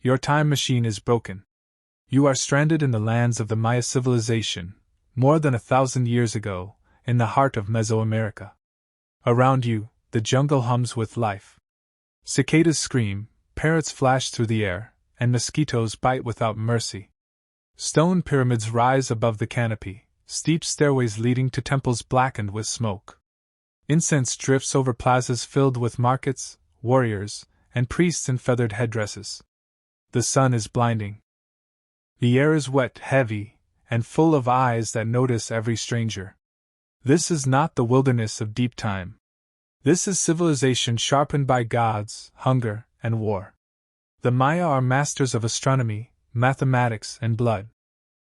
Your time machine is broken. You are stranded in the lands of the Maya civilization, more than 1,000 years ago, in the heart of Mesoamerica. Around you, the jungle hums with life. Cicadas scream, parrots flash through the air, and mosquitoes bite without mercy. Stone pyramids rise above the canopy, steep stairways leading to temples blackened with smoke. Incense drifts over plazas filled with markets, warriors, and priests in feathered headdresses. The sun is blinding. The air is wet, heavy, and full of eyes that notice every stranger. This is not the wilderness of deep time. This is civilization sharpened by gods, hunger, and war. The Maya are masters of astronomy, mathematics, and blood.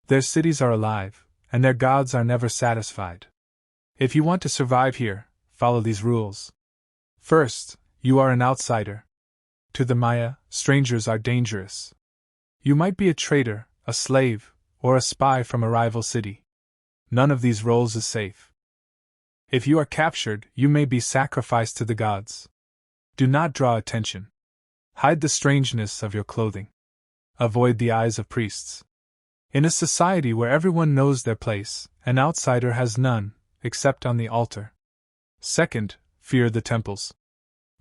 Their cities are alive, and their gods are never satisfied. If you want to survive here, follow these rules. First, you are an outsider. To the Maya, strangers are dangerous. You might be a traitor, a slave, or a spy from a rival city. None of these roles is safe. If you are captured, you may be sacrificed to the gods. Do not draw attention. Hide the strangeness of your clothing. Avoid the eyes of priests. In a society where everyone knows their place, an outsider has none, except on the altar. Second, fear the temples.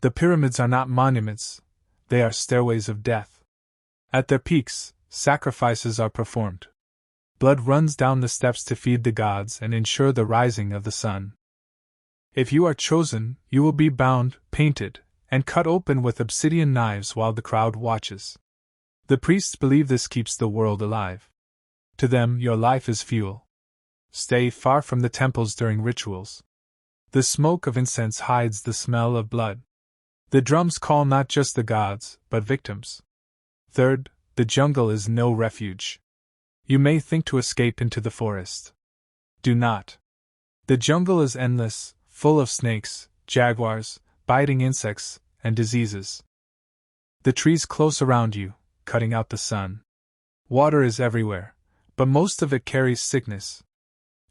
The pyramids are not monuments, they are stairways of death. At their peaks, sacrifices are performed. Blood runs down the steps to feed the gods and ensure the rising of the sun. If you are chosen, you will be bound, painted, and cut open with obsidian knives while the crowd watches. The priests believe this keeps the world alive. To them, your life is fuel. Stay far from the temples during rituals. The smoke of incense hides the smell of blood. The drums call not just the gods, but victims. Third, the jungle is no refuge. You may think to escape into the forest. Do not. The jungle is endless, full of snakes, jaguars, biting insects, and diseases. The trees close around you, cutting out the sun. Water is everywhere, but most of it carries sickness.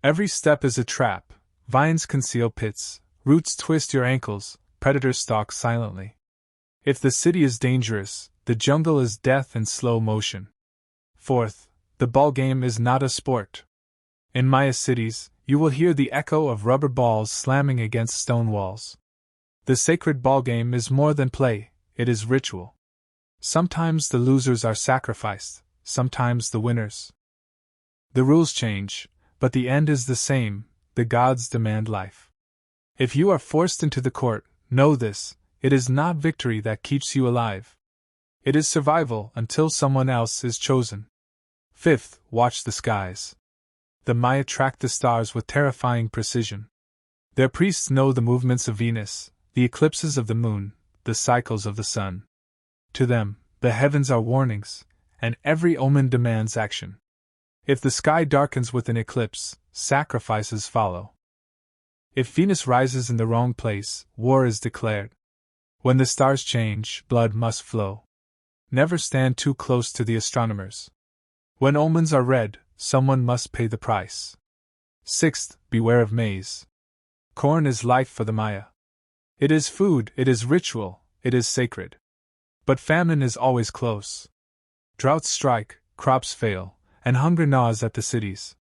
Every step is a trap, vines conceal pits, roots twist your ankles, predators stalk silently. If the city is dangerous, the jungle is death in slow motion. Fourth, the ball game is not a sport. In Maya cities, you will hear the echo of rubber balls slamming against stone walls. The sacred ball game is more than play, it is ritual. Sometimes the losers are sacrificed, sometimes the winners. The rules change, but the end is the same, the gods demand life. If you are forced into the court, know this, it is not victory that keeps you alive. It is survival until someone else is chosen. Fifth, watch the skies. The Maya track the stars with terrifying precision. Their priests know the movements of Venus, the eclipses of the moon, the cycles of the sun. To them, the heavens are warnings, and every omen demands action. If the sky darkens with an eclipse, sacrifices follow. If Venus rises in the wrong place, war is declared. When the stars change, blood must flow. Never stand too close to the astronomers. When omens are read, someone must pay the price. Sixth, beware of maize. Corn is life for the Maya. It is food, it is ritual, it is sacred. But famine is always close. Droughts strike, crops fail, and hunger gnaws at the cities.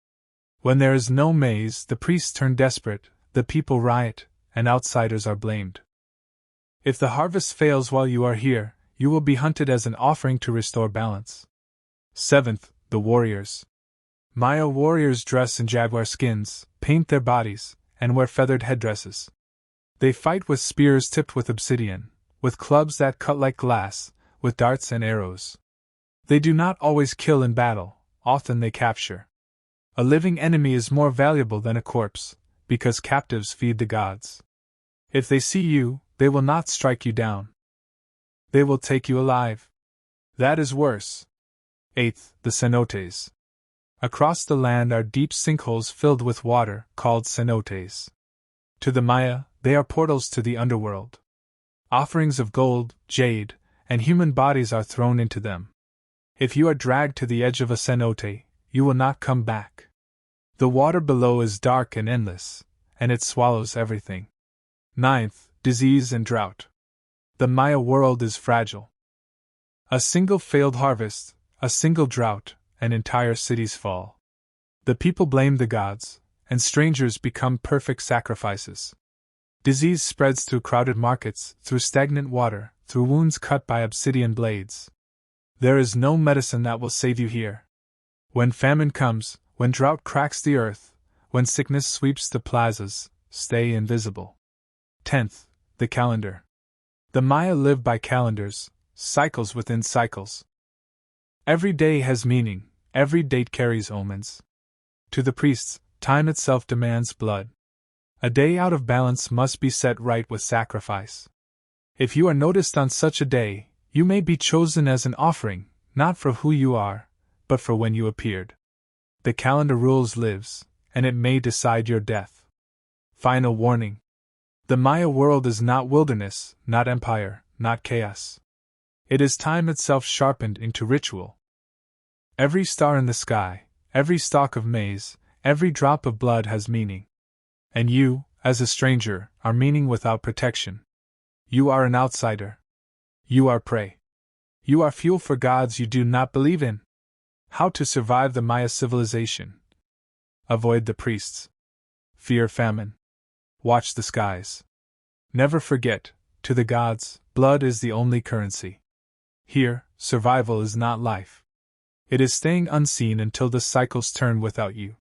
When there is no maize, the priests turn desperate, the people riot, and outsiders are blamed. If the harvest fails while you are here, you will be hunted as an offering to restore balance. Seventh, the warriors. Maya warriors dress in jaguar skins, paint their bodies, and wear feathered headdresses. They fight with spears tipped with obsidian, with clubs that cut like glass, with darts and arrows. They do not always kill in battle, often they capture. A living enemy is more valuable than a corpse, because captives feed the gods. If they see you, they will not strike you down. They will take you alive. That is worse. Eighth, the cenotes. Across the land are deep sinkholes filled with water, called cenotes. To the Maya, they are portals to the underworld. Offerings of gold, jade, and human bodies are thrown into them. If you are dragged to the edge of a cenote, you will not come back. The water below is dark and endless, and it swallows everything. Ninth, disease and drought. The Maya world is fragile. A single failed harvest, a single drought, and entire cities fall. The people blame the gods, and strangers become perfect sacrifices. Disease spreads through crowded markets, through stagnant water, through wounds cut by obsidian blades. There is no medicine that will save you here. When famine comes, when drought cracks the earth, when sickness sweeps the plazas, stay invisible. 10th, the calendar. The Maya live by calendars, cycles within cycles. Every day has meaning, every date carries omens. To the priests, time itself demands blood. A day out of balance must be set right with sacrifice. If you are noticed on such a day, you may be chosen as an offering, not for who you are, but for when you appeared. The calendar rules lives, and it may decide your death. Final warning. The Maya world is not wilderness, not empire, not chaos. It is time itself sharpened into ritual. Every star in the sky, every stalk of maize, every drop of blood has meaning. And you, as a stranger, are meaning without protection. You are an outsider. You are prey. You are fuel for gods you do not believe in. How to survive the Maya civilization. Avoid the priests. Fear famine. Watch the skies. Never forget, to the gods, blood is the only currency. Here, survival is not life. It is staying unseen until the cycles turn without you.